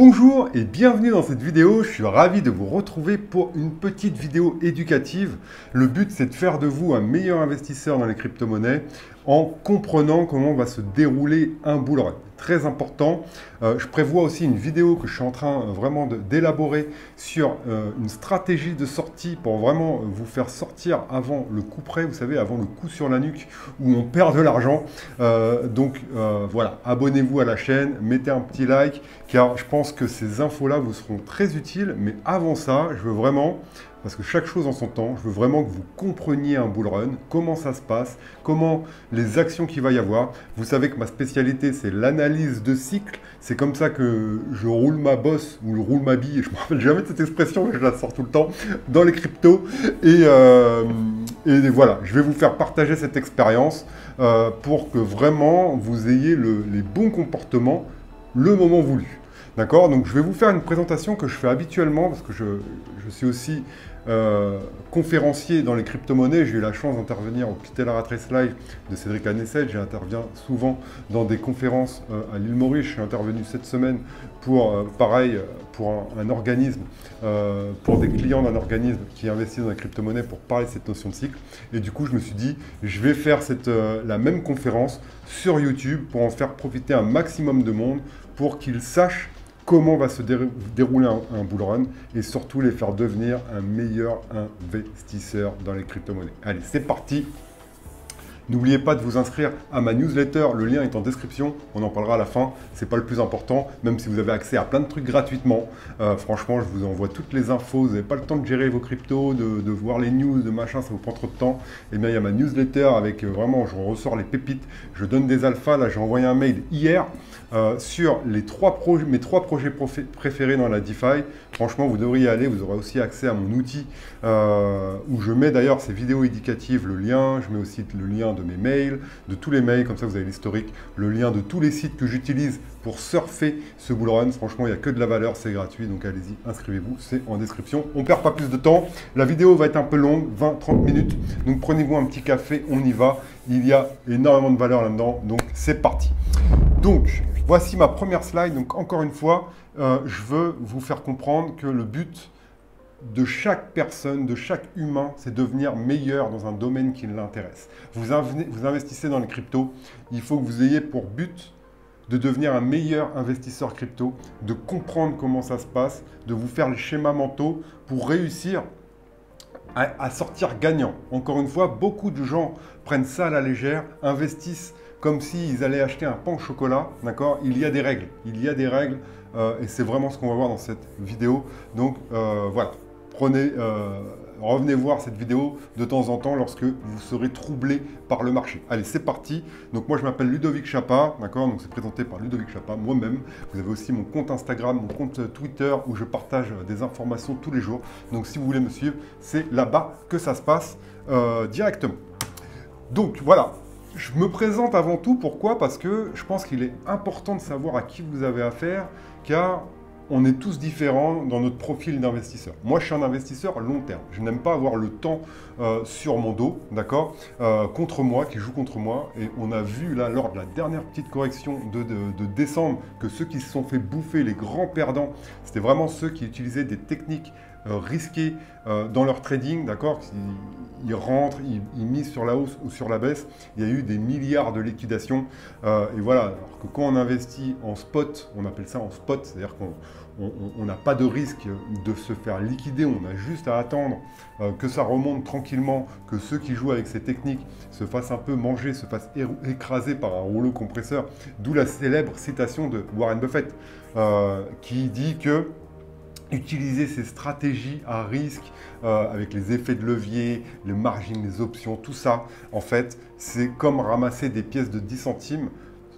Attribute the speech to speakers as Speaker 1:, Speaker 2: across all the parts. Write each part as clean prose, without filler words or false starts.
Speaker 1: Bonjour et bienvenue dans cette vidéo, je suis ravi de vous retrouver pour une petite vidéo éducative. Le but c'est de faire de vous un meilleur investisseur dans les crypto-monnaies en comprenant comment va se dérouler un bull run. Très important. Je prévois aussi une vidéo que je suis en train vraiment d'élaborer sur une stratégie de sortie pour vraiment vous faire sortir avant le coup près, vous savez, avant le coup sur la nuque où on perd de l'argent. Voilà, abonnez-vous à la chaîne, mettez un petit like car je pense que ces infos-là vous seront très utiles. Mais avant ça, je veux vraiment, parce que chaque chose en son temps, je veux vraiment que vous compreniez un bull run, comment ça se passe, comment les actions qu'il va y avoir. Vous savez que ma spécialité, c'est l'analyse de cycle. C'est comme ça que je roule ma bosse ou je roule ma bille. Je ne me rappelle jamais de cette expression, mais je la sors tout le temps dans les cryptos. Et voilà, je vais vous faire partager cette expérience pour que vraiment vous ayez les bons comportements le moment voulu. D'accord? Donc je vais vous faire une présentation que je fais habituellement parce que je suis aussi conférencier dans les crypto-monnaies. J'ai eu la chance d'intervenir au Pitellaratrice Live de Cédric Anessel. J'interviens souvent dans des conférences à l'île Maurice. Je suis intervenu cette semaine pour, pareil, pour un organisme, pour des clients d'un organisme qui investit dans la crypto-monnaie pour parler de cette notion de cycle. Et du coup, je me suis dit, je vais faire la même conférence sur YouTube pour en faire profiter un maximum de monde pour qu'ils sachent comment va se dérouler un bull run et surtout les faire devenir un meilleur investisseur dans les crypto-monnaies. Allez, c'est parti! N'oubliez pas de vous inscrire à ma newsletter, le lien est en description, on en parlera à la fin, c'est pas le plus important, même si vous avez accès à plein de trucs gratuitement. Franchement, je vous envoie toutes les infos, vous n'avez pas le temps de gérer vos cryptos, de voir les news, de machin, ça vous prend trop de temps. Et bien, il y a ma newsletter avec vraiment, je ressors les pépites, je donne des alphas, là j'ai envoyé un mail hier sur mes trois projets préférés dans la DeFi. Franchement, vous devriez y aller, vous aurez aussi accès à mon outil où je mets d'ailleurs ces vidéos éducatives, le lien, je mets aussi le lien de mes mails, de tous les mails, comme ça vous avez l'historique, le lien de tous les sites que j'utilise pour surfer ce bull run. Franchement, il n'y a que de la valeur, c'est gratuit, donc allez-y, inscrivez-vous, c'est en description. On ne perd pas plus de temps, la vidéo va être un peu longue, 20-30 minutes, donc prenez-vous un petit café, on y va. Il y a énormément de valeur là-dedans, donc c'est parti. Donc, voici ma première slide. Donc, encore une fois, je veux vous faire comprendre que le but de chaque personne, de chaque humain, c'est devenir meilleur dans un domaine qui l'intéresse. Vous investissez dans les cryptos, il faut que vous ayez pour but de devenir un meilleur investisseur crypto, de comprendre comment ça se passe, de vous faire les schémas mentaux pour réussir à sortir gagnant. Encore une fois, beaucoup de gens prennent ça à la légère, investissent comme s'ils allaient acheter un pain au chocolat, d'accord? Il y a des règles, et c'est vraiment ce qu'on va voir dans cette vidéo. Donc voilà, revenez voir cette vidéo de temps en temps lorsque vous serez troublé par le marché. Allez, c'est parti. Donc moi, je m'appelle Ludovic Chapa, d'accord? Donc c'est présenté par Ludovic Chapa, moi-même. Vous avez aussi mon compte Instagram, mon compte Twitter où je partage des informations tous les jours. Donc si vous voulez me suivre, c'est là-bas que ça se passe directement. Donc voilà. Je me présente avant tout, pourquoi? Parce que je pense qu'il est important de savoir à qui vous avez affaire, car on est tous différents dans notre profil d'investisseur. Moi, je suis un investisseur long terme. Je n'aime pas avoir le temps sur mon dos, d'accord, contre moi, qui joue contre moi. Et on a vu là, lors de la dernière petite correction de décembre, que ceux qui se sont fait bouffer, les grands perdants, c'était vraiment ceux qui utilisaient des techniques risquées dans leur trading, d'accord. Ils rentrent, ils misent sur la hausse ou sur la baisse. Il y a eu des milliards de liquidations. Et voilà, alors que quand on investit en spot, on appelle ça en spot, c'est-à-dire qu'on n'a pas de risque de se faire liquider, on a juste à attendre que ça remonte tranquillement, que ceux qui jouent avec ces techniques se fassent un peu manger, se fassent écraser par un rouleau compresseur. D'où la célèbre citation de Warren Buffett qui dit que utiliser ces stratégies à risque avec les effets de levier, les margines, les options, tout ça, en fait, c'est comme ramasser des pièces de 10 centimes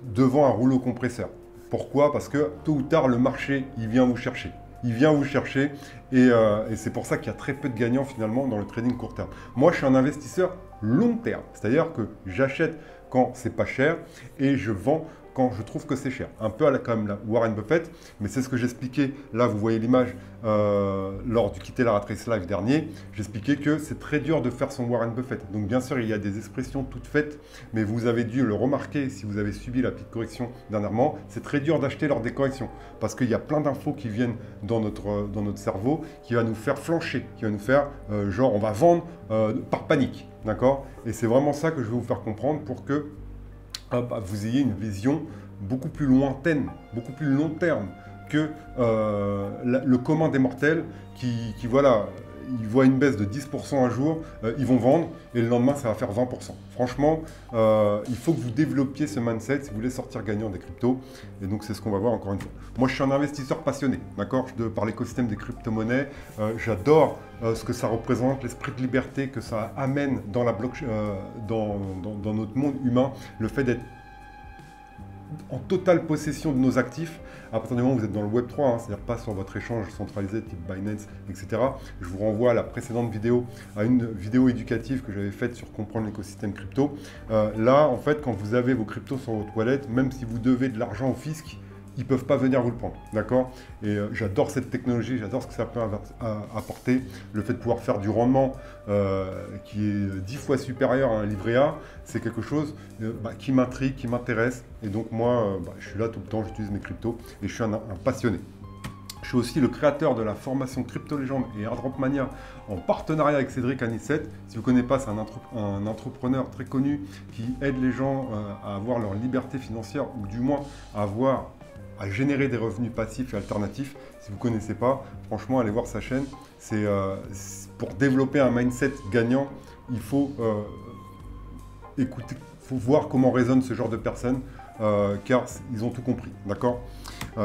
Speaker 1: devant un rouleau compresseur. Pourquoi? Parce que tôt ou tard, le marché, il vient vous chercher. Il vient vous chercher et c'est pour ça qu'il y a très peu de gagnants finalement dans le trading court terme. Moi, je suis un investisseur long terme, c'est-à-dire que j'achète quand c'est pas cher et je vends quand je trouve que c'est cher. Un peu comme la Warren Buffett, mais c'est ce que j'expliquais. Là, vous voyez l'image lors du Quitter la Rat Race Live dernier. J'expliquais que c'est très dur de faire son Warren Buffett. Donc, bien sûr, il y a des expressions toutes faites, mais vous avez dû le remarquer si vous avez subi la petite correction dernièrement. C'est très dur d'acheter lors des corrections parce qu'il y a plein d'infos qui viennent dans notre cerveau qui va nous faire flancher, qui va nous faire genre on va vendre par panique. D'accord? Et c'est vraiment ça que je vais vous faire comprendre pour que vous ayez une vision beaucoup plus lointaine, beaucoup plus long terme que le commun des mortels qui voilà, ils voient une baisse de 10% un jour, ils vont vendre et le lendemain ça va faire 20%. Franchement, il faut que vous développiez ce mindset si vous voulez sortir gagnant des cryptos. Et donc c'est ce qu'on va voir encore une fois. Moi je suis un investisseur passionné, d'accord, par l'écosystème des crypto-monnaies. J'adore ce que ça représente, l'esprit de liberté que ça amène dans la blockchain, dans notre monde humain, le fait d'être en totale possession de nos actifs. À partir du moment où vous êtes dans le Web 3, c'est-à-dire pas sur votre échange centralisé type Binance, etc. Je vous renvoie à la précédente vidéo, à une vidéo éducative que j'avais faite sur comprendre l'écosystème crypto. Là, en fait, quand vous avez vos cryptos sur votre wallet, même si vous devez de l'argent au fisc, ils ne peuvent pas venir vous le prendre, d'accord? Et j'adore cette technologie, j'adore ce que ça peut apporter. Le fait de pouvoir faire du rendement qui est 10 fois supérieur à un livret A, c'est quelque chose qui m'intrigue, qui m'intéresse. Et donc moi, je suis là tout le temps, j'utilise mes cryptos et je suis un passionné. Je suis aussi le créateur de la formation Crypto Légende et Airdrop Mania en partenariat avec Cédric Anissette. Si vous ne connaissez pas, c'est un entrepreneur très connu qui aide les gens à avoir leur liberté financière ou du moins à générer des revenus passifs et alternatifs. Si vous ne connaissez pas, franchement, allez voir sa chaîne. C'est pour développer un mindset gagnant, il faut écouter, il faut voir comment résonne ce genre de personnes, car ils ont tout compris, d'accord?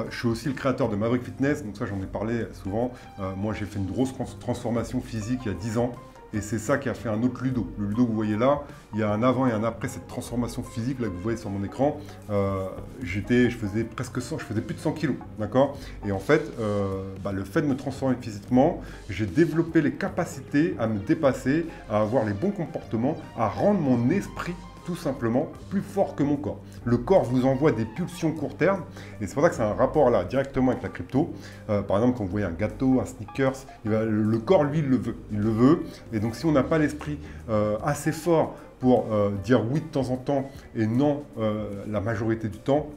Speaker 1: Je suis aussi le créateur de Maverick Fitness, donc ça j'en ai parlé souvent. Moi j'ai fait une grosse transformation physique il y a 10 ans. Et c'est ça qui a fait un autre Ludo. Le Ludo que vous voyez là, il y a un avant et un après cette transformation physique là que vous voyez sur mon écran. Je faisais presque 100, je faisais plus de 100 kilos, d'accord? Et en fait, le fait de me transformer physiquement, j'ai développé les capacités à me dépasser, à avoir les bons comportements, à rendre mon esprit tout simplement plus fort que mon corps. Le corps vous envoie des pulsions court terme et c'est pour ça que c'est un rapport là directement avec la crypto. Par exemple, quand vous voyez un gâteau, un sneakers, le corps lui il le veut. Et donc si on n'a pas l'esprit assez fort pour dire oui de temps en temps et non la majorité du temps,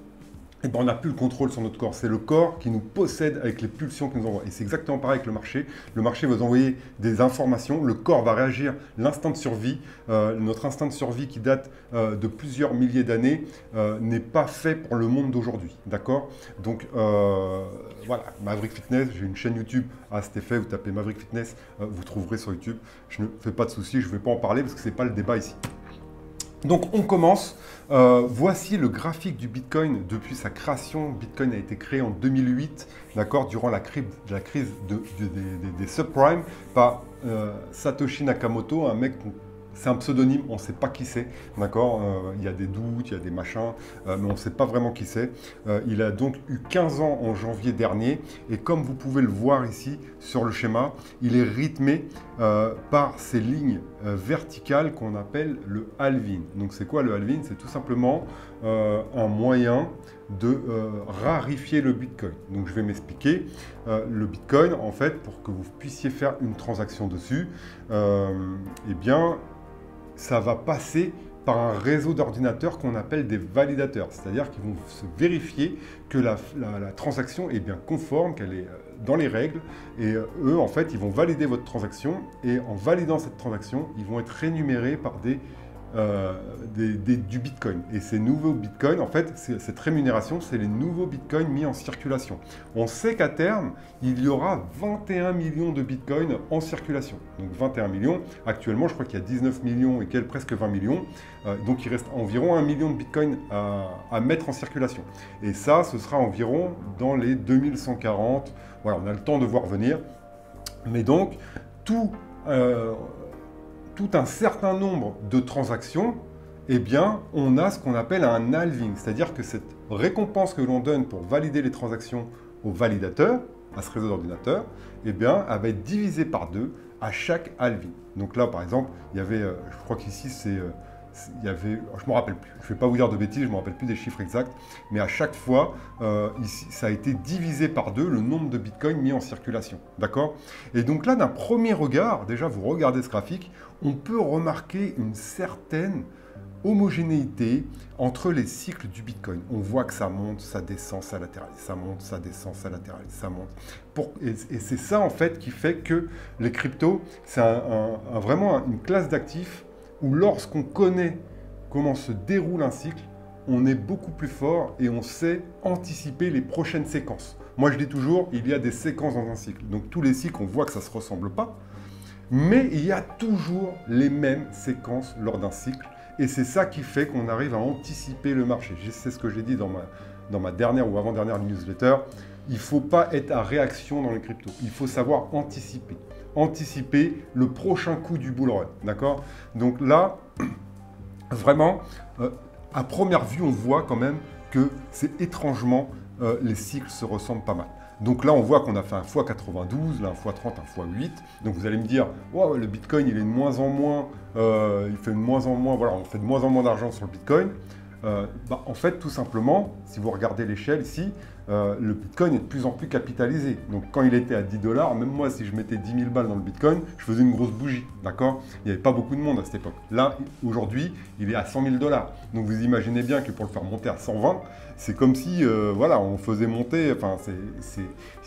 Speaker 1: et on n'a plus le contrôle sur notre corps. C'est le corps qui nous possède avec les pulsions qu'il nous envoie. Et c'est exactement pareil avec le marché. Le marché va vous envoyer des informations. Le corps va réagir. L'instinct de survie, notre instinct de survie qui date de plusieurs milliers d'années, n'est pas fait pour le monde d'aujourd'hui. D'accord? Donc, voilà, Maverick Fitness, j'ai une chaîne YouTube à cet effet. Vous tapez Maverick Fitness, vous trouverez sur YouTube. Je ne fais pas de soucis, je ne vais pas en parler parce que ce n'est pas le débat ici. Donc on commence. Voici le graphique du Bitcoin depuis sa création. Bitcoin a été créé en 2008, d'accord, durant la crise des subprimes par Satoshi Nakamoto, un mec, c'est un pseudonyme, on ne sait pas qui c'est, d'accord, il y a des doutes, il y a des machins, mais on ne sait pas vraiment qui c'est. Il a donc eu 15 ans en janvier dernier, et comme vous pouvez le voir ici sur le schéma, il est rythmé par ces lignes verticales qu'on appelle le halving. Donc c'est quoi le halving? C'est tout simplement un moyen de rarifier le Bitcoin. Donc je vais m'expliquer. Le Bitcoin, en fait, pour que vous puissiez faire une transaction dessus, eh bien, ça va passer par un réseau d'ordinateurs qu'on appelle des validateurs. C'est-à-dire qu'ils vont se vérifier que la transaction est bien conforme, qu'elle est dans les règles. Et eux, en fait, ils vont valider votre transaction. Et en validant cette transaction, ils vont être rémunérés par du Bitcoin. Et ces nouveaux Bitcoins, en fait, cette rémunération, c'est les nouveaux Bitcoins mis en circulation. On sait qu'à terme, il y aura 21 millions de Bitcoins en circulation. Donc 21 millions. Actuellement, je crois qu'il y a 19 millions et presque 20 millions. Donc il reste environ 1 million de Bitcoins à mettre en circulation. Et ça, ce sera environ dans les 2140. Voilà, on a le temps de voir venir. Mais donc, tout un certain nombre de transactions, eh bien, on a ce qu'on appelle un halving. C'est-à-dire que cette récompense que l'on donne pour valider les transactions au validateur, à ce réseau d'ordinateurs, eh bien, elle va être divisée par 2 à chaque halving. Donc là, par exemple, il y avait, je crois qu'ici, c'est il y avait, je ne me rappelle plus, je ne vais pas vous dire de bêtises, je ne me rappelle plus des chiffres exacts, mais à chaque fois, ici, ça a été divisé par 2 le nombre de bitcoins mis en circulation. D'accord? Et donc là, d'un premier regard, déjà vous regardez ce graphique, on peut remarquer une certaine homogénéité entre les cycles du Bitcoin. On voit que ça monte, ça descend, ça latéralise, ça monte, ça descend, ça latéralise, ça monte. Et c'est ça en fait qui fait que les cryptos, c'est vraiment une classe d'actifs où lorsqu'on connaît comment se déroule un cycle, on est beaucoup plus fort et on sait anticiper les prochaines séquences. Moi je dis toujours, il y a des séquences dans un cycle. Donc tous les cycles, on voit que ça ne se ressemble pas, mais il y a toujours les mêmes séquences lors d'un cycle. Et c'est ça qui fait qu'on arrive à anticiper le marché. C'est ce que j'ai dit dans ma dernière ou avant-dernière newsletter. Il ne faut pas être à réaction dans les cryptos. Il faut savoir anticiper. Anticiper le prochain coup du bull run. D'accord? Donc là, vraiment, à première vue, on voit quand même que c'est étrangement, les cycles se ressemblent pas mal. Donc là, on voit qu'on a fait un x92, là, un x30, un x8. Donc vous allez me dire, wow, le Bitcoin, il est de moins en moins, il fait de moins en moins, voilà, on fait de moins en moins d'argent sur le Bitcoin. En fait, tout simplement, si vous regardez l'échelle ici, le Bitcoin est de plus en plus capitalisé. Donc quand il était à 10 $, même moi, si je mettais 10 000 balles dans le Bitcoin, je faisais une grosse bougie, d'accord? Il n'y avait pas beaucoup de monde à cette époque. Là, aujourd'hui, il est à 100 000 $. Donc vous imaginez bien que pour le faire monter à 120, c'est comme si, voilà, on faisait monter, enfin,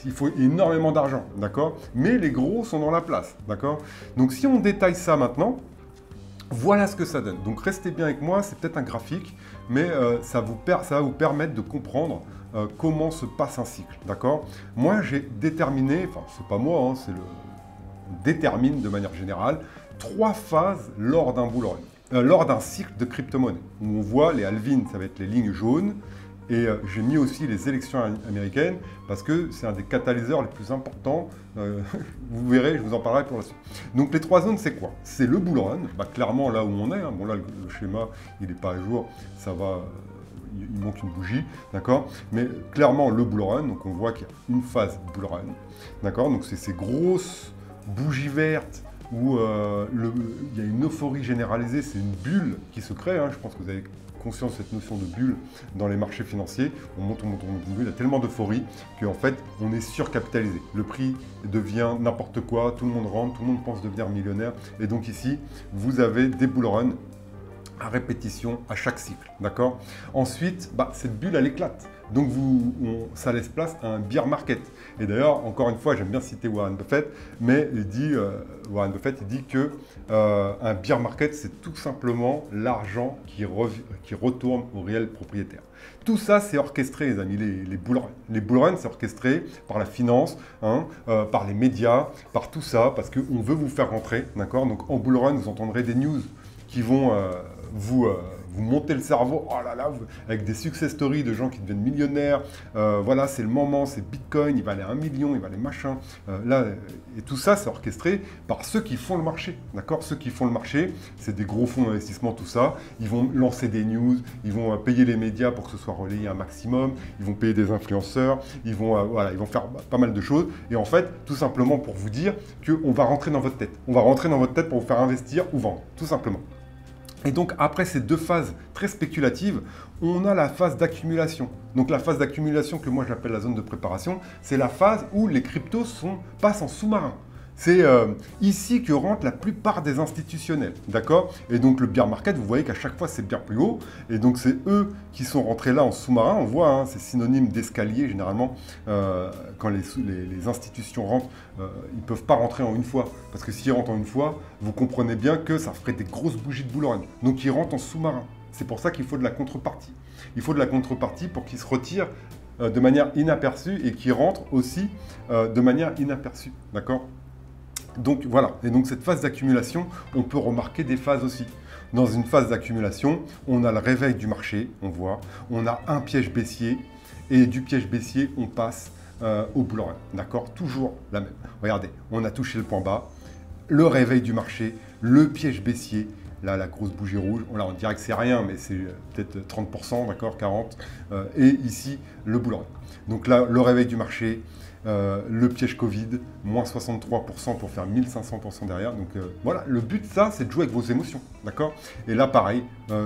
Speaker 1: il faut énormément d'argent, d'accord? Mais les gros sont dans la place, d'accord? Donc si on détaille ça maintenant, voilà ce que ça donne. Donc restez bien avec moi, c'est peut-être un graphique, mais ça va vous permettre de comprendre comment se passe un cycle, d'accord? Moi, j'ai déterminé, enfin, c'est pas moi, hein, on détermine de manière générale 3 phases lors d'un bull run, lors d'un cycle de crypto-monnaie, où on voit les halvings, ça va être les lignes jaunes, et j'ai mis aussi les élections américaines parce que c'est un des catalyseurs les plus importants. Vous verrez, je vous en parlerai pour la suite. Donc les 3 zones, c'est quoi? C'est le bull run, clairement là où on est. Hein. Bon là, le schéma, il n'est pas à jour, ça va, il manque une bougie, d'accord? Mais clairement le bull run, donc on voit qu'il y a une phase bull run, d'accord? Donc c'est ces grosses bougies vertes où il y a une euphorie généralisée, c'est une bulle qui se crée. Hein. Je pense que vous avez conscience de cette notion de bulle dans les marchés financiers. On monte, une bulle, il y a tellement d'euphorie qu'en fait, on est surcapitalisé. Le prix devient n'importe quoi, tout le monde rentre, tout le monde pense devenir millionnaire. Et donc ici, vous avez des bull runs à répétition à chaque cycle, d'accord? Ensuite, cette bulle, elle éclate. Donc, ça laisse place à un bear market. Et d'ailleurs, encore une fois, j'aime bien citer Warren Buffett, mais Warren Buffett dit que un bear market, c'est tout simplement l'argent qui retourne au réel propriétaire. Tout ça, c'est orchestré, les amis, les bull runs. Les bull runs, c'est orchestré par la finance, hein, par les médias, par tout ça, parce qu'on veut vous faire rentrer, d'accord? Donc, en bull run, vous entendrez des news qui vont vous monter le cerveau, oh là là, avec des success stories de gens qui deviennent millionnaires. Voilà, c'est le moment, c'est Bitcoin, il va aller à 1 million, il va aller machin. Et tout ça, c'est orchestré par ceux qui font le marché, d'accord? Ceux qui font le marché, c'est des gros fonds d'investissement, tout ça. Ils vont lancer des news, ils vont payer les médias pour que ce soit relayé un maximum, ils vont payer des influenceurs, ils vont faire pas mal de choses. Et en fait, tout simplement pour vous dire qu'on va rentrer dans votre tête. On va rentrer dans votre tête pour vous faire investir ou vendre, tout simplement. Et donc, après ces 2 phases très spéculatives, on a la phase d'accumulation. Donc, la phase d'accumulation que moi j'appelle la zone de préparation, c'est la phase où les cryptos passent en sous-marin. C'est ici que rentrent la plupart des institutionnels, d'accord? Et donc le bear market, vous voyez qu'à chaque fois c'est bien plus haut, et donc c'est eux qui sont rentrés là en sous-marin. On voit, hein, c'est synonyme d'escalier généralement. Quand les institutions rentrent, ils ne peuvent pas rentrer en une fois, parce que s'ils rentrent en une fois, vous comprenez bien que ça ferait des grosses bougies de bull run. Donc ils rentrent en sous-marin. C'est pour ça qu'il faut de la contrepartie. Il faut de la contrepartie pour qu'ils se retirent de manière inaperçue et qu'ils rentrent aussi de manière inaperçue, d'accord? Donc voilà, et donc cette phase d'accumulation, on peut remarquer des phases aussi. Dans une phase d'accumulation, on a le réveil du marché, on voit, on a un piège baissier, et du piège baissier, on passe au bull run, d'accord? Toujours la même. Regardez, on a touché le point bas, le réveil du marché, le piège baissier, là la grosse bougie rouge, là on dirait que c'est rien, mais c'est peut-être 30%, d'accord, 40%, et ici le bull run. Donc là, le réveil du marché, le piège Covid, moins 63% pour faire 1500% derrière. Donc voilà, le but, ça, c'est de jouer avec vos émotions, d'accord? Et là, pareil,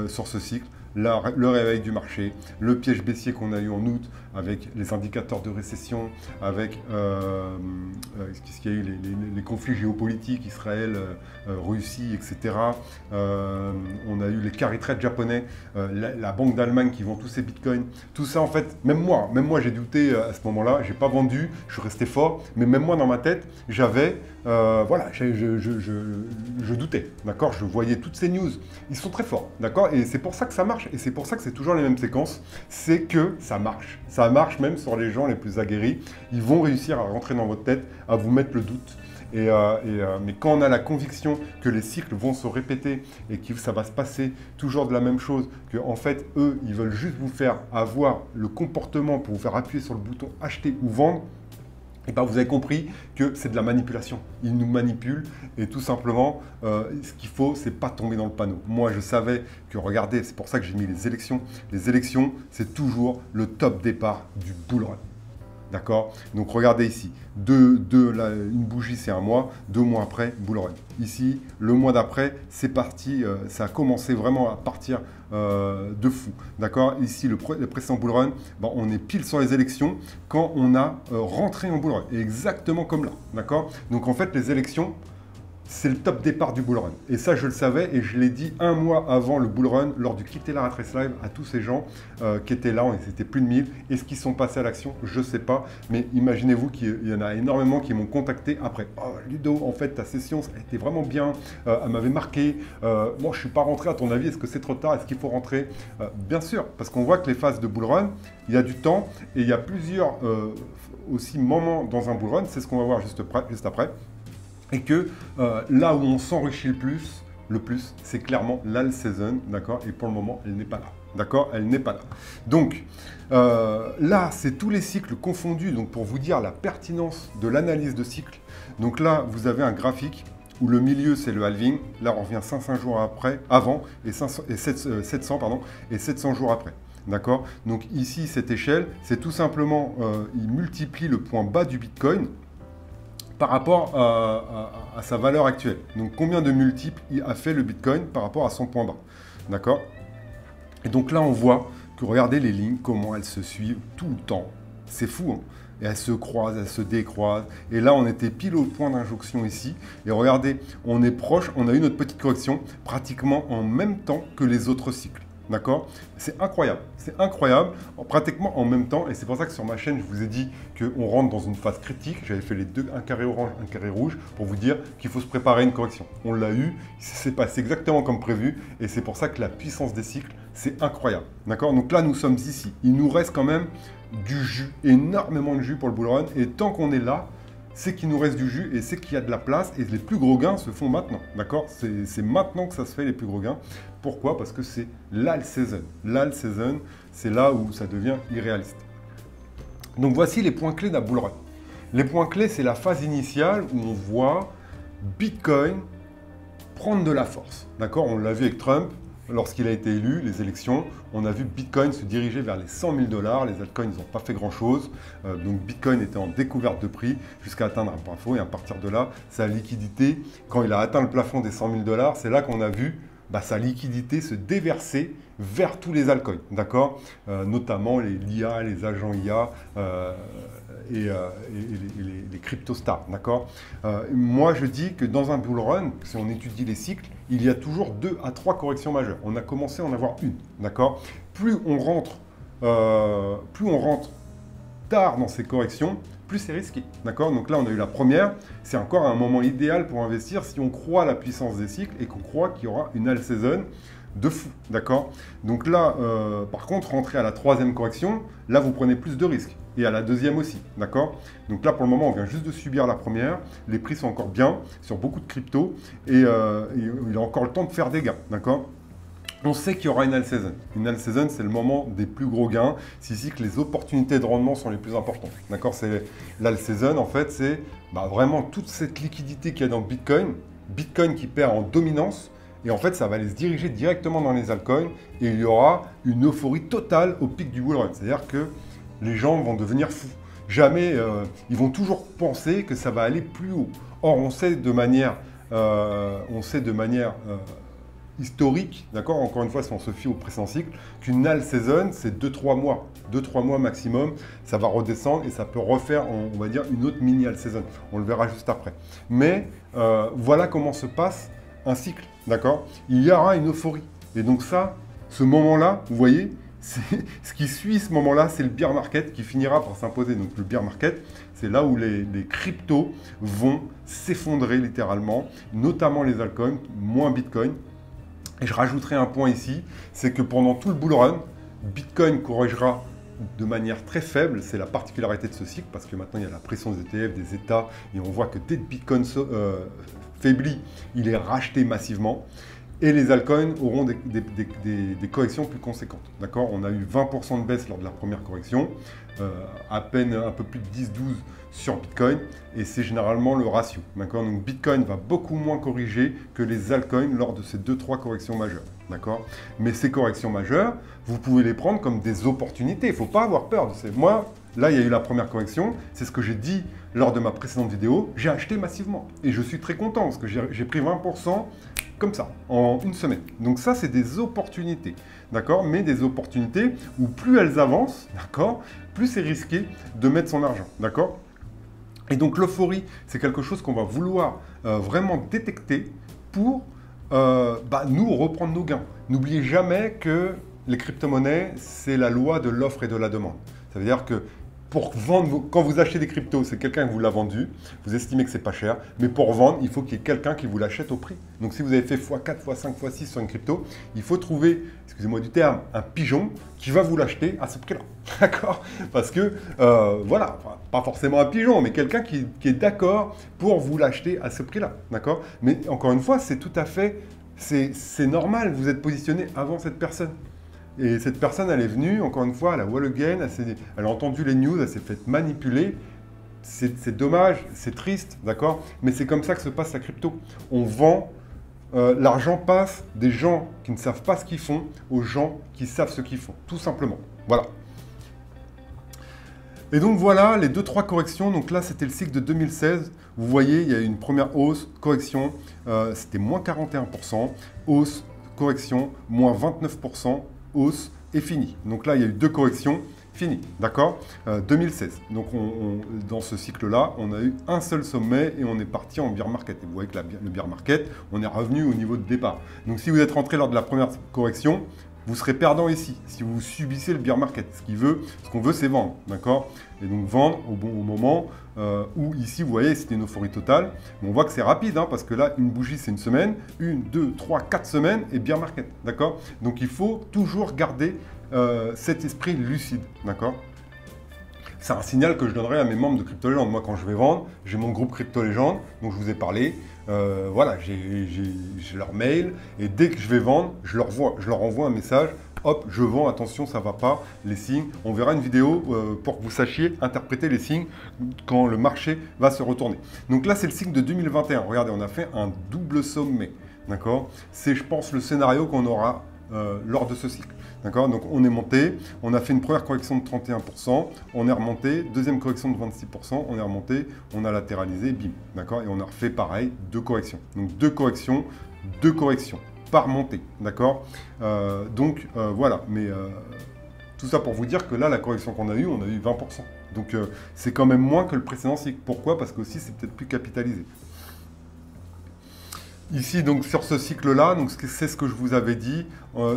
Speaker 1: sur ce cycle, le réveil du marché, le piège baissier qu'on a eu en août avec les indicateurs de récession, avec ce qu'il y a eu, les conflits géopolitiques, Israël, Russie, etc. On a eu les carry trade japonais, la Banque d'Allemagne qui vend tous ses bitcoins. Tout ça, en fait, même moi j'ai douté à ce moment-là, j'ai pas vendu, je suis resté fort, mais même moi dans ma tête, j'avais, voilà, je doutais, d'accord? Je voyais toutes ces news, ils sont très forts, d'accord? Et c'est pour ça que ça marche. Et c'est pour ça que c'est toujours les mêmes séquences, c'est que ça marche. Ça marche même sur les gens les plus aguerris. Ils vont réussir à rentrer dans votre tête, à vous mettre le doute. Mais quand on a la conviction que les cycles vont se répéter et que ça va se passer toujours de la même chose, qu'en fait, eux, ils veulent juste vous faire avoir le comportement pour vous faire appuyer sur le bouton acheter ou vendre, et bien vous avez compris que c'est de la manipulation. Ils nous manipulent et tout simplement, ce qu'il faut, c'est pas tomber dans le panneau. Moi, je savais que, regardez, c'est pour ça que j'ai mis les élections. Les élections, c'est toujours le top départ du bull run. D'accord? Donc regardez ici, une bougie c'est un mois, 2 mois après, bull run. Ici, le mois d'après, c'est parti, ça a commencé vraiment à partir de fou. D'accord? Ici, le précédent bull run, ben, on est pile sur les élections quand on a rentré en bull run. Et exactement comme là. D'accord? Donc en fait, les élections, c'est le top départ du bull run. Et ça, je le savais et je l'ai dit un mois avant le bull run lors du Quitter la Rat Race Live à tous ces gens qui étaient là. C'était plus de 1000. Est-ce qu'ils sont passés à l'action? Je ne sais pas. Mais imaginez-vous qu'il y en a énormément qui m'ont contacté après. Oh, Ludo, en fait, ta session, ça a été vraiment bien. Elle m'avait marqué. Moi, je ne suis pas rentré. À ton avis, est-ce que c'est trop tard? Est-ce qu'il faut rentrer? Bien sûr, parce qu'on voit que les phases de bull run, il y a du temps et il y a plusieurs aussi moments dans un bull run. C'est ce qu'on va voir juste après. Et que là où on s'enrichit le plus, c'est clairement l'all season, d'accord? Et pour le moment, elle n'est pas là, d'accord? Elle n'est pas là. Donc, là, c'est tous les cycles confondus, donc pour vous dire la pertinence de l'analyse de cycle. Donc là, vous avez un graphique où le milieu, c'est le halving. Là, on revient 500 jours avant, et 700 jours après. D'accord? Donc ici, cette échelle, c'est tout simplement, il multiplie le point bas du Bitcoin par rapport à sa valeur actuelle. Donc, combien de multiples a fait le Bitcoin par rapport à son point bas. D'accord? Et donc là, on voit que, regardez les lignes, comment elles se suivent tout le temps. C'est fou, hein? Et elles se croisent, elles se décroisent. Et là, on était pile au point d'injonction ici. Et regardez, on est proche, on a eu notre petite correction pratiquement en même temps que les autres cycles. D'accord? C'est incroyable, pratiquement en même temps. Et c'est pour ça que sur ma chaîne, je vous ai dit qu'on rentre dans une phase critique. J'avais fait les deux, un carré orange, un carré rouge, pour vous dire qu'il faut se préparer à une correction. On l'a eu, c'est passé exactement comme prévu. Et c'est pour ça que la puissance des cycles, c'est incroyable. D'accord? Donc là, nous sommes ici. Il nous reste quand même du jus, énormément de jus pour le bull run. Et tant qu'on est là, c'est qu'il nous reste du jus et c'est qu'il y a de la place et les plus gros gains se font maintenant, d'accord? C'est maintenant que ça se fait les plus gros gains. Pourquoi? Parce que c'est l'all season. L'all season, c'est là où ça devient irréaliste. Donc voici les points clés d'un bull run. Les points clés, c'est la phase initiale où on voit Bitcoin prendre de la force, d'accord? On l'a vu avec Trump. Lorsqu'il a été élu, les élections, on a vu Bitcoin se diriger vers les 100 000 $. Les altcoins n'ont pas fait grand-chose. Donc Bitcoin était en découverte de prix jusqu'à atteindre un plafond. Et à partir de là, sa liquidité, quand il a atteint le plafond des 100 000 $, c'est là qu'on a vu sa liquidité se déverser vers tous les altcoins, d'accord? Notamment l'IA, les agents IA et les crypto-stars, d'accord? Moi, je dis que dans un bull run, si on étudie les cycles, il y a toujours 2 à 3 corrections majeures. On a commencé à en avoir une, d'accord? Plus on rentre tard dans ces corrections, plus c'est risqué, d'accord? Donc là, on a eu la première. C'est encore un moment idéal pour investir si on croit à la puissance des cycles et qu'on croit qu'il y aura une all season de fou, d'accord? Donc là, par contre, rentrer à la 3e correction, là, vous prenez plus de risques. Et à la 2e aussi, d'accord? Donc là, pour le moment, on vient juste de subir la première. Les prix sont encore bien sur beaucoup de cryptos et il a encore le temps de faire des gains, d'accord? On sait qu'il y aura une all season. Une all season, c'est le moment des plus gros gains. C'est ici que les opportunités de rendement sont les plus importantes. D'accord? C'est l'all season, en fait, c'est vraiment toute cette liquidité qu'il y a dans Bitcoin. Bitcoin qui perd en dominance. Et en fait, ça va aller se diriger directement dans les altcoins. Et il y aura une euphorie totale au pic du bull run. C'est-à-dire que les gens vont devenir fous. Jamais, ils vont toujours penser que ça va aller plus haut. Or, on sait de manière, historique, d'accord, encore une fois, si on se fie au précédent cycle, qu'une all season, c'est 2-3 mois. 2-3 mois maximum, ça va redescendre et ça peut refaire, on va dire, une autre mini all season. On le verra juste après. Mais voilà comment se passe un cycle, d'accord? Il y aura une euphorie. Et donc ça, ce moment-là, vous voyez, ce qui suit ce moment-là, c'est le bear market qui finira par s'imposer. Donc le bear market, c'est là où les cryptos vont s'effondrer littéralement, notamment les altcoins, moins Bitcoin. Et je rajouterai un point ici, c'est que pendant tout le bull run, Bitcoin corrigera de manière très faible, c'est la particularité de ce cycle, parce que maintenant il y a la pression des ETF, des États, et on voit que dès que Bitcoin faiblit, il est racheté massivement. Et les altcoins auront des corrections plus conséquentes. D'accord? On a eu 20% de baisse lors de la première correction, à peine un peu plus de 10-12 sur Bitcoin, et c'est généralement le ratio. D'accord? Donc Bitcoin va beaucoup moins corriger que les altcoins lors de ces 2-3 corrections majeures. D'accord? Mais ces corrections majeures, vous pouvez les prendre comme des opportunités. Il ne faut pas avoir peur. Moi, là, il y a eu la première correction. C'est ce que j'ai dit lors de ma précédente vidéo. J'ai acheté massivement. Et je suis très content parce que j'ai pris 20% comme ça, en une semaine. Donc ça, c'est des opportunités, d'accord? Mais des opportunités où plus elles avancent, d'accord, plus c'est risqué de mettre son argent, d'accord? Et donc l'euphorie, c'est quelque chose qu'on va vouloir vraiment détecter pour nous reprendre nos gains. N'oubliez jamais que les crypto-monnaies, c'est la loi de l'offre et de la demande. Ça veut dire que pour vendre, quand vous achetez des cryptos, c'est quelqu'un qui vous l'a vendu, vous estimez que c'est pas cher, mais pour vendre, il faut qu'il y ait quelqu'un qui vous l'achète au prix. Donc si vous avez fait x4, x5, x6 sur une crypto, il faut trouver, excusez-moi du terme, un pigeon qui va vous l'acheter à ce prix-là. D'accord? Parce que, voilà, enfin, pas forcément un pigeon, mais quelqu'un qui est d'accord pour vous l'acheter à ce prix-là. D'accord? Mais encore une fois, c'est tout à fait, c'est normal, vous êtes positionné avant cette personne. Et cette personne, elle est venue, encore une fois, à la wall again, elle a entendu les news, elle s'est fait manipuler. C'est dommage, c'est triste, d'accord? Mais c'est comme ça que se passe la crypto. On vend, l'argent passe des gens qui ne savent pas ce qu'ils font aux gens qui savent ce qu'ils font, tout simplement. Voilà. Et donc voilà les 2-3 corrections. Donc là, c'était le cycle de 2016. Vous voyez, il y a eu une première hausse, correction, c'était moins 41%, hausse, correction, moins 29%. Hausse est fini. Donc là, il y a eu 2 corrections, fini, d'accord? 2016. Donc dans ce cycle-là, on a eu un seul sommet et on est parti en bear market. Et vous voyez que le bear market, on est revenu au niveau de départ. Donc si vous êtes rentré lors de la première correction, vous serez perdant ici, si vous subissez le bear market. Ce qu'on veut, c'est vendre, d'accord? Et donc vendre au moment où ici, vous voyez, c'était une euphorie totale. Mais on voit que c'est rapide, hein, parce que là, une bougie, c'est une semaine, 1, 2, 3, 4 semaines et bear market, d'accord? Donc il faut toujours garder cet esprit lucide, d'accord? C'est un signal que je donnerai à mes membres de Crypto Legends. Moi, quand je vais vendre, j'ai mon groupe Crypto Legends, dont je vous ai parlé. Voilà, j'ai leur mail et dès que je vais vendre, je leur envoie un message. Hop, je vends, attention, ça va pas, les signes. On verra une vidéo pour que vous sachiez interpréter les signes quand le marché va se retourner. Donc là, c'est le signe de 2021. Regardez, on a fait un double sommet. D'accord? C'est, je pense, le scénario qu'on aura lors de ce cycle. D'accord? Donc on est monté, on a fait une première correction de 31%, on est remonté, deuxième correction de 26%, on est remonté, on a latéralisé, bim. D'accord? Et on a refait pareil, 2 corrections. Donc 2 corrections par montée. D'accord? Voilà. Mais tout ça pour vous dire que là, la correction qu'on a eue, on a eu 20%. Donc c'est quand même moins que le précédent cycle. Pourquoi? Parce que aussi c'est peut-être plus capitalisé. Ici, donc, sur ce cycle-là, donc c'est ce que je vous avais dit,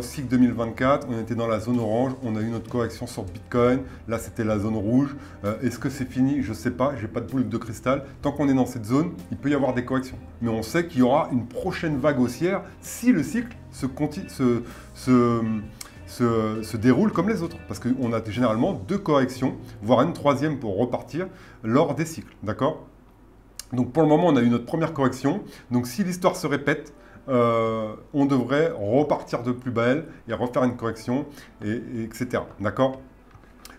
Speaker 1: cycle 2024, on était dans la zone orange, on a eu notre correction sur Bitcoin, là c'était la zone rouge. Est-ce que c'est fini? Je ne sais pas, j'ai pas de boule de cristal. Tant qu'on est dans cette zone, il peut y avoir des corrections. Mais on sait qu'il y aura une prochaine vague haussière si le cycle se déroule comme les autres. Parce qu'on a généralement 2 corrections, voire une troisième pour repartir lors des cycles, d'accord? Donc pour le moment, on a eu notre première correction. Donc si l'histoire se répète, on devrait repartir de plus belle et refaire une correction, etc. D'accord?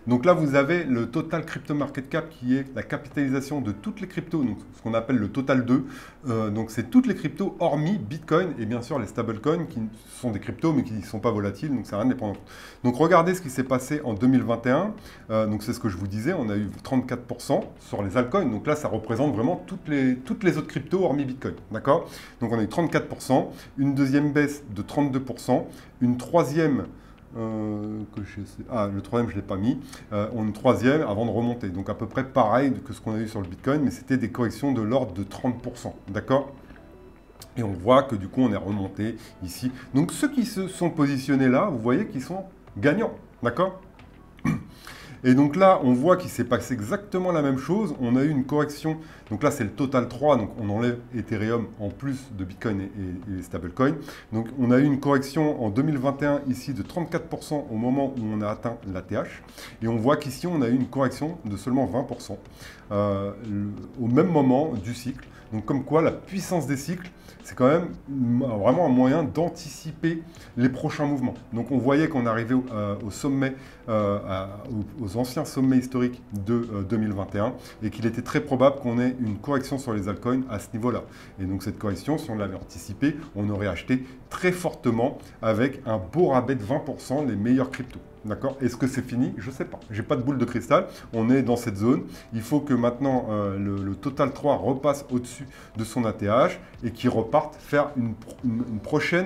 Speaker 1: Donc là, vous avez le total crypto market cap qui est la capitalisation de toutes les cryptos, donc ce qu'on appelle le total 2. Donc c'est toutes les cryptos hormis Bitcoin et bien sûr les stablecoins qui sont des cryptos mais qui ne sont pas volatiles, donc c'est rien dépendant. Donc regardez ce qui s'est passé en 2021. Donc c'est ce que je vous disais, on a eu 34% sur les altcoins. Donc là, ça représente vraiment toutes les autres cryptos hormis Bitcoin. D'accord? Donc on a eu 34%, une deuxième baisse de 32%, une troisième le troisième, je ne l'ai pas mis. Une troisième avant de remonter. Donc à peu près pareil que ce qu'on a eu sur le Bitcoin, mais c'était des corrections de l'ordre de 30%. D'accord? Et on voit que du coup, on est remonté ici. Donc ceux qui se sont positionnés là, vous voyez qu'ils sont gagnants. D'accord? Et donc là, on voit qu'il s'est passé exactement la même chose. On a eu une correction. Donc là, c'est le total 3. Donc on enlève Ethereum en plus de Bitcoin et les stablecoins. Donc on a eu une correction en 2021 ici de 34% au moment où on a atteint l'ATH. Et on voit qu'ici, on a eu une correction de seulement 20% au même moment du cycle. Donc comme quoi, la puissance des cycles, c'est quand même vraiment un moyen d'anticiper les prochains mouvements. Donc on voyait qu'on arrivait au sommet, aux anciens sommets historiques de 2021 et qu'il était très probable qu'on ait une correction sur les altcoins à ce niveau-là. Et donc cette correction, si on l'avait anticipée, on aurait acheté très fortement avec un beau rabais de 20% les meilleurs cryptos. D'accord? Est-ce que c'est fini? Je ne sais pas. Je n'ai pas de boule de cristal. On est dans cette zone. Il faut que maintenant le Total 3 repasse au-dessus de son ATH et qu'il reparte faire un prochain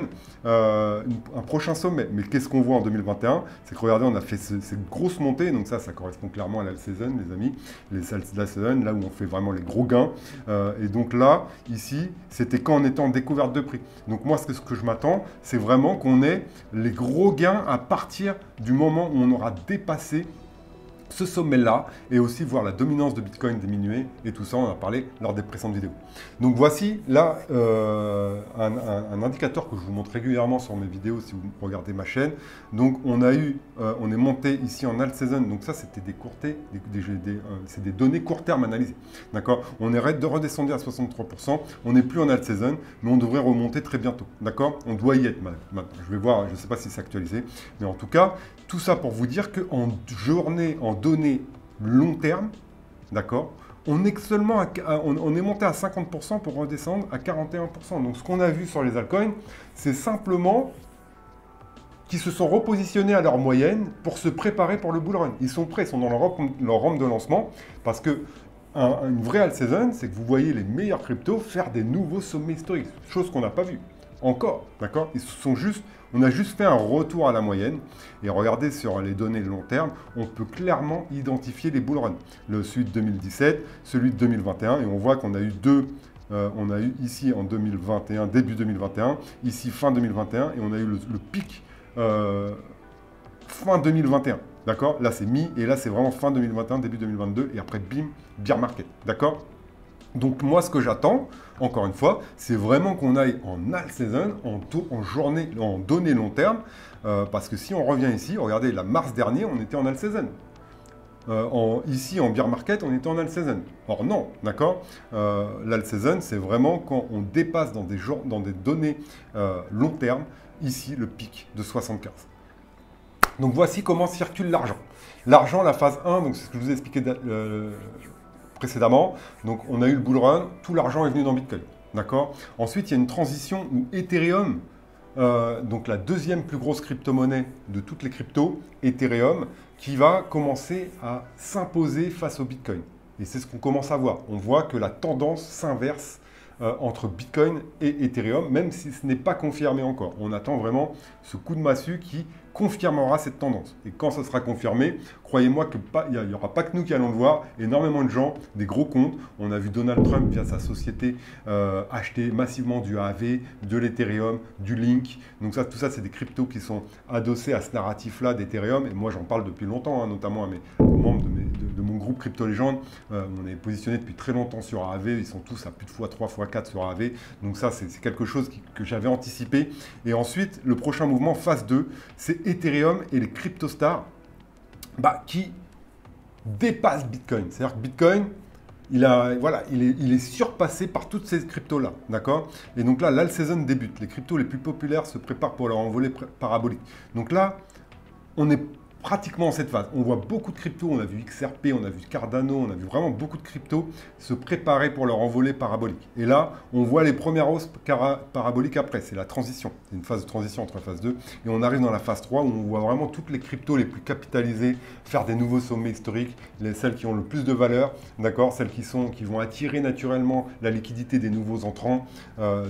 Speaker 1: sommet. Mais qu'est-ce qu'on voit en 2021? C'est que regardez, on a fait cette grosse montée. Donc ça correspond clairement à la season, les amis. La season, là où on fait vraiment les gros gains. Et donc là, ici, c'était quand on était en découverte de prix. Donc moi, ce que je m'attends, c'est vraiment qu'on ait les gros gains à partir du moment où on aura dépassé ce sommet-là et aussi voir la dominance de Bitcoin diminuer et tout ça, on en a parlé lors des précédentes vidéos. Donc voici là un indicateur que je vous montre régulièrement sur mes vidéos si vous regardez ma chaîne. Donc on est monté ici en alt season, donc ça c'était c'est des données court terme analysées. D'accord? On est redescendu à 63%, on n'est plus en alt season, mais on devrait remonter très bientôt. D'accord? On doit y être maintenant. Je vais voir, je ne sais pas si c'est actualisé, mais en tout cas, tout ça pour vous dire qu'en journée, en données long terme, d'accord, on est monté à 50% pour redescendre à 41%. Donc ce qu'on a vu sur les altcoins, c'est simplement qu'ils se sont repositionnés à leur moyenne pour se préparer pour le bull run. Ils sont prêts, ils sont dans leur rampe de lancement parce que une vraie alt season, c'est que vous voyez les meilleurs cryptos faire des nouveaux sommets historiques, chose qu'on n'a pas vue encore, d'accord? On a juste fait un retour à la moyenne. Et regardez sur les données de long terme, on peut clairement identifier les bull runs. Celui de 2017, celui de 2021, et on voit qu'on a eu on a eu ici en 2021, début 2021, ici fin 2021, et on a eu le pic fin 2021. D'accord? Là, c'est et là, c'est vraiment fin 2021, début 2022, et après, bim, bear market. D'accord? Donc moi, ce que j'attends, encore une fois, c'est vraiment qu'on aille en alt season, en journée, en données long terme, parce que si on revient ici, regardez, la mars dernier, on était en alt season. Ici, en bear market, on était en alt season. Or non, d'accord? L'alt season, c'est vraiment quand on dépasse dans des données long terme, ici, le pic de 75. Donc voici comment circule l'argent. L'argent, la phase 1, donc c'est ce que je vous ai expliqué précédemment. Donc, on a eu le bull run, tout l'argent est venu dans Bitcoin. D'accord? Ensuite, il y a une transition où Ethereum, donc la deuxième plus grosse crypto-monnaie de toutes les cryptos, Ethereum, qui va commencer à s'imposer face au Bitcoin. Et c'est ce qu'on commence à voir. On voit que la tendance s'inverse entre Bitcoin et Ethereum, même si ce n'est pas confirmé encore. On attend vraiment ce coup de massue qui confirmera cette tendance. Et quand ça sera confirmé, croyez-moi qu'il n'y aura pas que nous qui allons le voir, énormément de gens, des gros comptes. On a vu Donald Trump via sa société acheter massivement du AAV, de l'Ethereum, du Link. Donc ça, tout ça, c'est des cryptos qui sont adossés à ce narratif-là d'Ethereum. Et moi, j'en parle depuis longtemps, hein, notamment aux membres de mon groupe Crypto Légende. On est positionné depuis très longtemps sur AAV. Ils sont tous à plus de x3, x4 sur AAV. Donc ça, c'est quelque chose que j'avais anticipé. Et ensuite, le prochain mouvement, phase 2, c'est Ethereum et les cryptostars qui dépassent Bitcoin. C'est-à-dire que Bitcoin, il est surpassé par toutes ces cryptos-là. D'accord? Et donc là, l'alt season débute. Les cryptos les plus populaires se préparent pour leur envolée parabolique. Donc là, on est pratiquement en cette phase. On voit beaucoup de cryptos, on a vu XRP, on a vu Cardano, on a vu vraiment beaucoup de cryptos se préparer pour leur envolée parabolique. Et là, on voit les premières hausses paraboliques après. C'est la transition. C'est une phase de transition entre phase 2. Et on arrive dans la phase 3 où on voit vraiment toutes les cryptos les plus capitalisées faire des nouveaux sommets historiques, celles qui ont le plus de valeur, d'accord, celles qui vont attirer naturellement la liquidité des nouveaux entrants,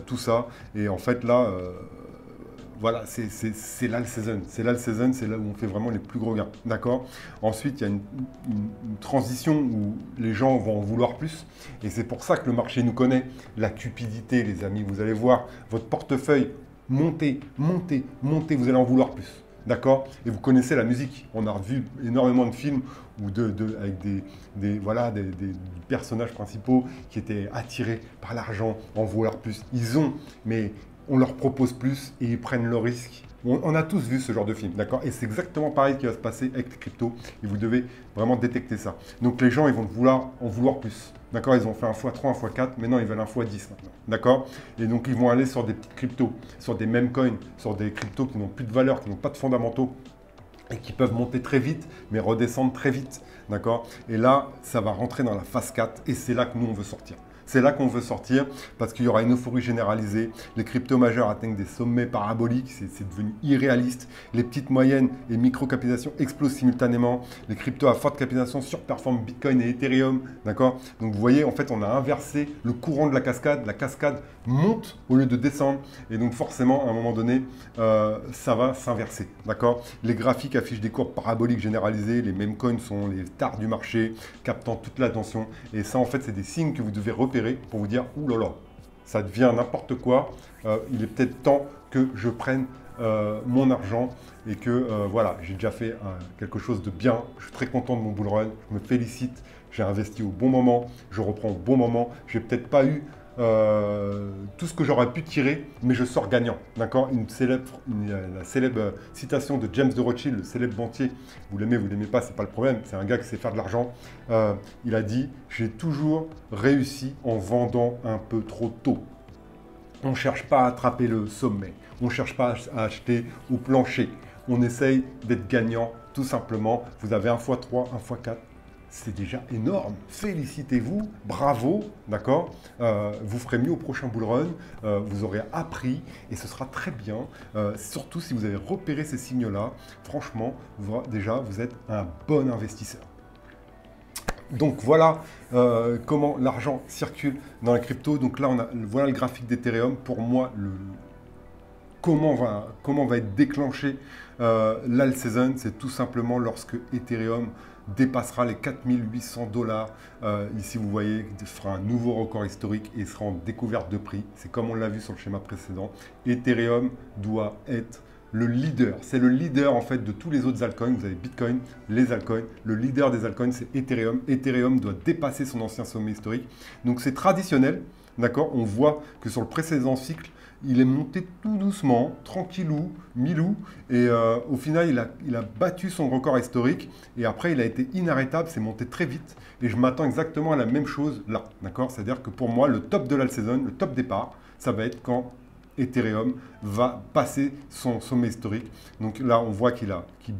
Speaker 1: tout ça. Et en fait, là... voilà, c'est là le season. C'est là le season, c'est là où on fait vraiment les plus gros gains. D'accord. Ensuite, il y a une transition où les gens vont en vouloir plus. Et c'est pour ça que le marché nous connaît. La cupidité, les amis. Vous allez voir votre portefeuille monter, monter, monter. Vous allez en vouloir plus. D'accord. Et vous connaissez la musique. On a revu énormément de films où avec des personnages principaux qui étaient attirés par l'argent, en vouloir plus. Mais on leur propose plus et ils prennent le risque. On a tous vu ce genre de film, d'accord? Et c'est exactement pareil qui va se passer avec les cryptos. Et vous devez vraiment détecter ça. Donc les gens, ils vont en vouloir plus. D'accord? Ils ont fait un x3, un x4, maintenant ils veulent un x10 maintenant. D'accord? Et donc ils vont aller sur des petites cryptos, sur des meme coins, sur des cryptos qui n'ont plus de valeur, qui n'ont pas de fondamentaux et qui peuvent monter très vite, mais redescendre très vite. D'accord? Et là, ça va rentrer dans la phase 4 et c'est là que nous, on veut sortir. C'est là qu'on veut sortir parce qu'il y aura une euphorie généralisée. Les cryptos majeurs atteignent des sommets paraboliques. C'est devenu irréaliste. Les petites, moyennes et micro-capitalisations explosent simultanément. Les cryptos à forte capitalisation surperforment Bitcoin et Ethereum. D'accord? Donc vous voyez, en fait, on a inversé le courant de la cascade. La cascade monte au lieu de descendre. Et donc forcément, à un moment donné, ça va s'inverser. D'accord? Les graphiques affichent des courbes paraboliques généralisées. Les meme coins sont les stars du marché, captant toute l'attention. Et ça, en fait, c'est des signes que vous devez repérer pour vous dire, ouh là là, ça devient n'importe quoi, il est peut-être temps que je prenne mon argent et que voilà, j'ai déjà fait quelque chose de bien, je suis très content de mon bull run, je me félicite, j'ai investi au bon moment, je reprends au bon moment, j'ai peut-être pas eu tout ce que j'aurais pu tirer, mais je sors gagnant. D'accord? La célèbre citation de James de Rothschild, le célèbre banquier, vous l'aimez pas, c'est pas le problème, c'est un gars qui sait faire de l'argent. Il a dit, j'ai toujours réussi en vendant un peu trop tôt. On ne cherche pas à attraper le sommet, on ne cherche pas à acheter au plancher. On essaye d'être gagnant, tout simplement. Vous avez un x3, un x4. C'est déjà énorme. Félicitez-vous, bravo, d'accord? Vous ferez mieux au prochain bull run, vous aurez appris et ce sera très bien. Surtout si vous avez repéré ces signes-là, franchement, déjà, vous êtes un bon investisseur. Donc voilà comment l'argent circule dans la crypto. Donc là, voilà le graphique d'Ethereum. Pour moi, comment va être déclenché l'alt season, c'est tout simplement lorsque Ethereum dépassera les 4800 $. Ici, vous voyez, il fera un nouveau record historique et sera en découverte de prix. C'est comme on l'a vu sur le schéma précédent. Ethereum doit être le leader. C'est le leader en fait de tous les autres altcoins. Vous avez Bitcoin, les altcoins. Le leader des altcoins, c'est Ethereum. Ethereum doit dépasser son ancien sommet historique. Donc c'est traditionnel. D'accord? On voit que sur le précédent cycle, il est monté tout doucement, tranquillou, milou, et au final, il a battu son record historique, et après, il a été inarrêtable, c'est monté très vite, et je m'attends exactement à la même chose là, d'accord? C'est-à-dire que pour moi, le top de la saison, le top départ, ça va être quand Ethereum va passer son sommet historique. Donc là, on voit qu'il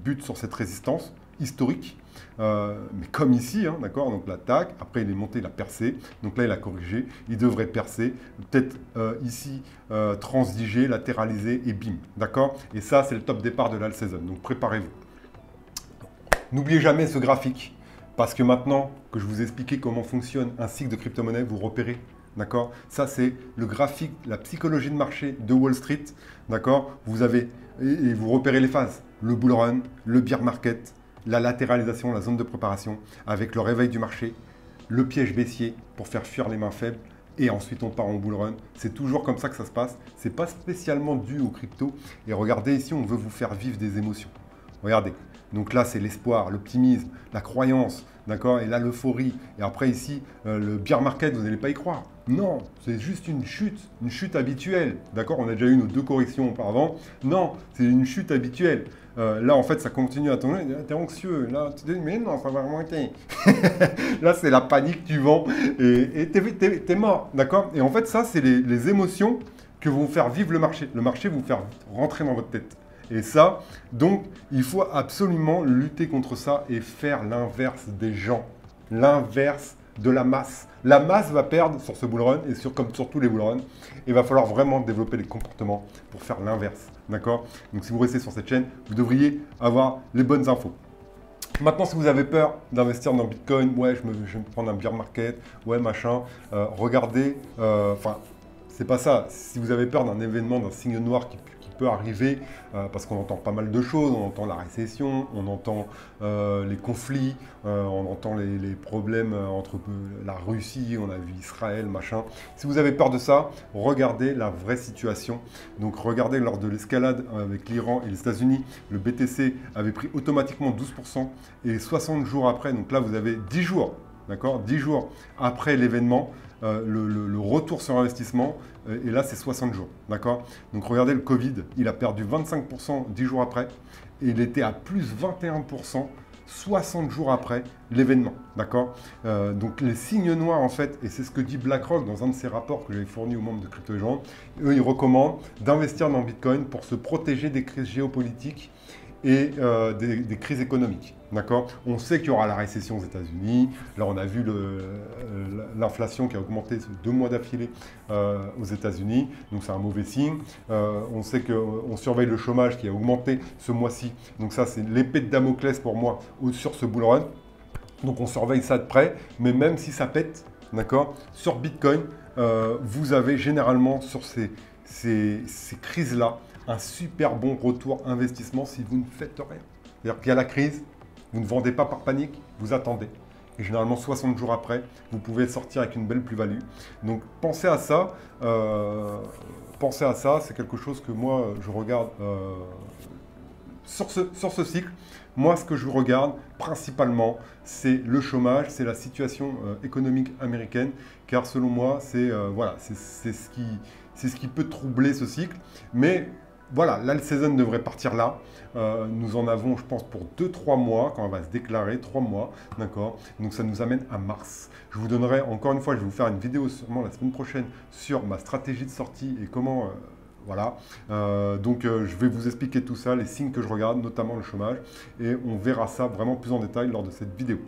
Speaker 1: bute sur cette résistance historique, mais comme ici, hein, d'accord? Donc l'attaque, après il est monté, il a percé, donc là il a corrigé, il devrait percer, peut-être ici transiger, latéraliser et bim, d'accord? Et ça c'est le top départ de l'alt season, donc préparez-vous. N'oubliez jamais ce graphique, parce que maintenant que je vous ai expliqué comment fonctionne un cycle de crypto-monnaie, vous repérez. D'accord? Ça, c'est le graphique, la psychologie de marché de Wall Street. D'accord? Vous avez, et vous repérez les phases. Le bull run, le bear market, la latéralisation, la zone de préparation, avec le réveil du marché, le piège baissier pour faire fuir les mains faibles. Et ensuite, on part en bull run. C'est toujours comme ça que ça se passe. Ce n'est pas spécialement dû aux crypto. Et regardez ici, on veut vous faire vivre des émotions. Regardez. Donc là, c'est l'espoir, l'optimisme, la croyance, d'accord? Et là, l'euphorie. Et après, ici, le bear market, vous n'allez pas y croire. Non, c'est juste une chute habituelle, d'accord? On a déjà eu nos 2 corrections auparavant. Non, c'est une chute habituelle. Là, en fait, ça continue à tomber. T'es anxieux. Là, tu te dis, mais non, ça va remonter. Là, c'est la panique du vent. Et t'es mort, d'accord? Et en fait, ça, c'est les émotions que vont faire vivre le marché. Le marché va vous faire rentrer dans votre tête. Et ça, donc, il faut absolument lutter contre ça et faire l'inverse des gens. L'inverse de la masse. La masse va perdre sur ce bull run et comme sur tous les bull runs. Il va falloir vraiment développer des comportements pour faire l'inverse. D'accord? Donc si vous restez sur cette chaîne, vous devriez avoir les bonnes infos. Maintenant, si vous avez peur d'investir dans Bitcoin, ouais, je vais me prendre un bear market, ouais, machin, regardez, c'est pas ça. Si vous avez peur d'un événement, d'un signe noir qui peut arriver, parce qu'on entend pas mal de choses, on entend la récession, on entend les conflits, on entend les problèmes entre la Russie, on a vu Israël, machin. Si vous avez peur de ça, regardez la vraie situation. Donc regardez lors de l'escalade avec l'Iran et les États-Unis, le BTC avait pris automatiquement 12% et 60 jours après, donc là vous avez 10 jours, d'accord, 10 jours après l'événement, le retour sur investissement, et là c'est 60 jours, d'accord. Donc regardez le Covid, il a perdu 25% 10 jours après, et il était à plus 21% 60 jours après l'événement, d'accord. Donc les signes noirs en fait, et c'est ce que dit BlackRock dans un de ses rapports que j'avais fourni aux membres de Crypto Legends, eux ils recommandent d'investir dans Bitcoin pour se protéger des crises géopolitiques et des crises économiques. D'accord? On sait qu'il y aura la récession aux États-Unis. Là, on a vu l'inflation qui a augmenté 2 mois d'affilée aux États-Unis. Donc, c'est un mauvais signe. On sait qu'on surveille le chômage qui a augmenté ce mois-ci. Donc, ça, c'est l'épée de Damoclès pour moi sur ce bull run. Donc, on surveille ça de près. Mais même si ça pète, d'accord, sur Bitcoin, vous avez généralement sur ces crises-là un super bon retour investissement si vous ne faites rien. C'est-à-dire qu'il y a la crise, vous ne vendez pas par panique, vous attendez. Et généralement, 60 jours après, vous pouvez sortir avec une belle plus-value. Donc, pensez à ça. C'est quelque chose que moi, je regarde sur ce cycle. Moi, ce que je regarde principalement, c'est le chômage, c'est la situation économique américaine. Car selon moi, c'est ce qui peut troubler ce cycle. Mais voilà, la saison devrait partir là. Nous en avons, je pense, pour 2-3 mois, quand on va se déclarer, 3 mois, d'accord. Donc ça nous amène à mars. Je vous donnerai, encore une fois, je vais vous faire une vidéo sûrement la semaine prochaine sur ma stratégie de sortie et comment... voilà, je vais vous expliquer tout ça, les signes que je regarde, notamment le chômage, et on verra ça vraiment plus en détail lors de cette vidéo.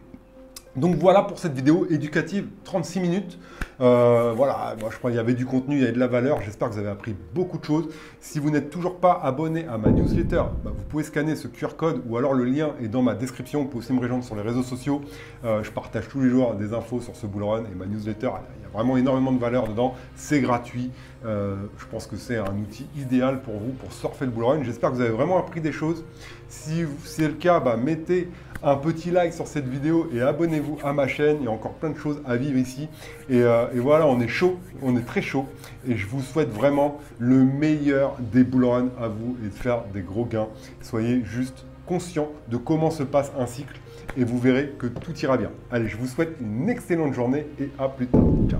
Speaker 1: Donc voilà pour cette vidéo éducative, 36 minutes. Voilà, moi je crois qu'il y avait du contenu, il y avait de la valeur. J'espère que vous avez appris beaucoup de choses. Si vous n'êtes toujours pas abonné à ma newsletter, vous pouvez scanner ce QR code ou alors le lien est dans ma description. Vous pouvez aussi me rejoindre sur les réseaux sociaux. Je partage tous les jours des infos sur ce bull run et ma newsletter, il y a vraiment énormément de valeur dedans. C'est gratuit. Je pense que c'est un outil idéal pour vous pour surfer le bull run. J'espère que vous avez vraiment appris des choses. Si c'est le cas, mettez un petit like sur cette vidéo et abonnez-vous à ma chaîne. Il y a encore plein de choses à vivre ici. Et voilà, on est chaud, on est très chaud. Et je vous souhaite vraiment le meilleur des bull runs à vous et de faire des gros gains. Soyez juste conscients de comment se passe un cycle et vous verrez que tout ira bien. Allez, je vous souhaite une excellente journée et à plus tard. Ciao.